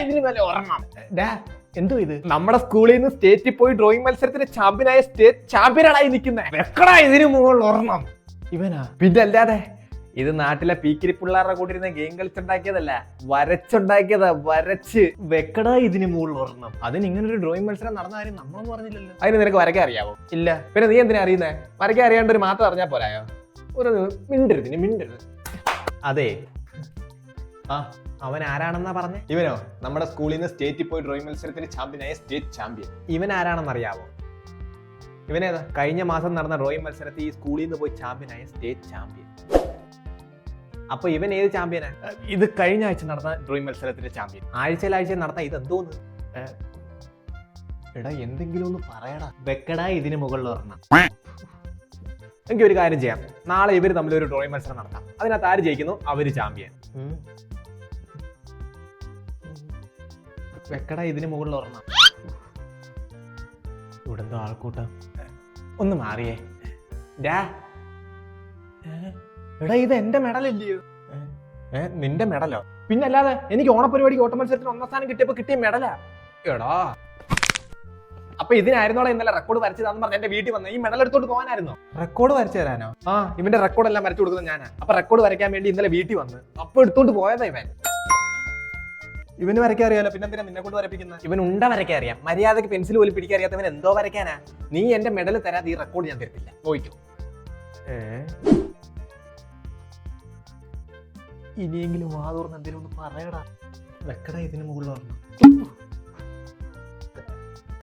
ഇതിന് മേലെ ഉറങ്ങാം. എന്തോ ഇത് നമ്മുടെ സ്കൂളിൽ നിന്ന് സ്റ്റേറ്റിൽ പോയി ഡ്രോയിങ് മത്സരത്തിന് ചാമ്പ്യനായ സ്റ്റേറ്റ് ചാമ്പ്യനായി നിൽക്കുന്നത്. വെക്കടാ ഇതിന് മുകളിൽ ഒരെണ്ണം. ഇവനാ? പിന്നെ അല്ലാതെ ഇത് നാട്ടിലെ പീക്കിരി പിള്ളേരുടെ കൂടി ഇരുന്ന ഗെയിം കളിച്ചുണ്ടാക്കിയതല്ല, വരച്ചുണ്ടാക്കിയതാ. വരച്ച് വെക്കടാ ഇതിന് മുകളിൽ ഒരെണ്ണം. അതിന് ഇങ്ങനെ ഒരു ഡ്രോയിങ് മത്സരം നടന്ന കാര്യം നമ്മളൊന്നും പറഞ്ഞില്ലല്ലോ. അതിന് നിനക്ക് വരയ്ക്കാൻ അറിയാവോ? ഇല്ല. പിന്നെ നീ എന്തിനാ അറിയുന്നേ? വരയ്ക്കാൻ അറിയാണ്ട് ഒരു മാത്രം അറിഞ്ഞാൽ പോരായോ? ഒരു മിണ്ടരുത്. അതെ, അവൻ ആരാണെന്നാ പറഞ്ഞേ? ഇവനോ? നമ്മുടെ സ്കൂളിൽ നിന്ന് സ്റ്റേറ്റിൽ പോയി ഡ്രോയിങ് മത്സരത്തിന് ചാമ്പ്യനായ സ്റ്റേറ്റ് ചാമ്പ്യൻ. ഇവൻ ആരാണെന്ന് അറിയാവോ? ഇവനേതാ? കഴിഞ്ഞ മാസം നടന്ന ഡ്രോയിങ് മത്സരത്തിൽ ഈ സ്കൂളിൽ നിന്ന് പോയി ചാമ്പ്യനായ സ്റ്റേറ്റ് ചാമ്പ്യൻ. അപ്പൊ ഇവൻ ഏത് ചാമ്പ്യനാ? ഇത് കഴിഞ്ഞ ആഴ്ച നടന്ന ഡ്രോയിങ് മത്സരത്തിന്റെ ചാമ്പ്യൻ. ആഴ്ച നടത്താൻ ഇതെന്തോന്ന്? എടാ എന്തെങ്കിലും ഒന്ന് പറയടാ. വെക്കടാ ഇതിന് മുകളിൽ ഒരെണ്ണം. എനിക്ക് ഒരു കാര്യം ചെയ്യാം, നാളെ ഇവര് തമ്മിൽ ഒരു ഡ്രോയിങ് മത്സരം നടത്താം. അതിനകത്ത് ആര് ജയിക്കുന്നു അവര് ചാമ്പ്യൻ. വെക്കടാ ഇതിന് മുകളിൽ ഒരെണ്ണം. ഇവിടെന്തോ ആൾക്കൂട്ടം. ഒന്ന് മാറിയേ. എടാ ഇത് എന്റെ മെഡലല്ലയോ? നിന്റെ മെഡലോ? പിന്നല്ലാതെ എനിക്ക് ഓണപരിപാടിക്ക് ഓട്ട മത്സരത്തിന് 1ാം സ്ഥാനം കിട്ടിയപ്പോ കിട്ടിയ മെഡലാ. എടാ അപ്പൊ ഇതിനായിരുന്നോടെ ഇന്നലെ റെക്കോർഡ് വരച്ചതാന്ന് പറഞ്ഞ എന്റെ വീട്ടിൽ വന്ന ഈ മെഡൽ എടുത്തോട്ട് പോകാനായിരുന്നോ? റെക്കോർഡ് വരച്ചു തരാനോ? ഇവന്റെ റെക്കോർഡ് എല്ലാം വരച്ചു കൊടുക്കുന്നത് ഞാനാ. അപ്പൊ റെക്കോർഡ് വരയ്ക്കാൻ വേണ്ടി ഇന്നലെ വീട്ടിൽ വന്ന് അപ്പൊ എടുത്തോണ്ട് പോയതാ ഇവൻ. ഇവന് വരയ്ക്കാൻ അറിയാലോ, പിന്നെ എന്തിനാ നിന്നെ കൊണ്ട് വരപ്പിക്കുന്നത്? ഇവൻ ഉണ്ട വരയ്ക്കാൻ അറിയാം, മര്യാദക്ക് പെൻസിൽ പോലും പിടിക്കാൻ അറിയാത്തവൻ എന്തോ വരയ്ക്കാനാ? നീ എന്റെ മെഡൽ തരാതെ ഈ റെക്കോർഡ് ഞാൻ തരത്തില്ല. പോയിക്കോ. ഇനിയെങ്കിലും വാതൂർന്ന് എന്തെങ്കിലും ഒന്ന് പറയടാ. വെക്കടാ ഇതിന് മുകളിൽ വരണം.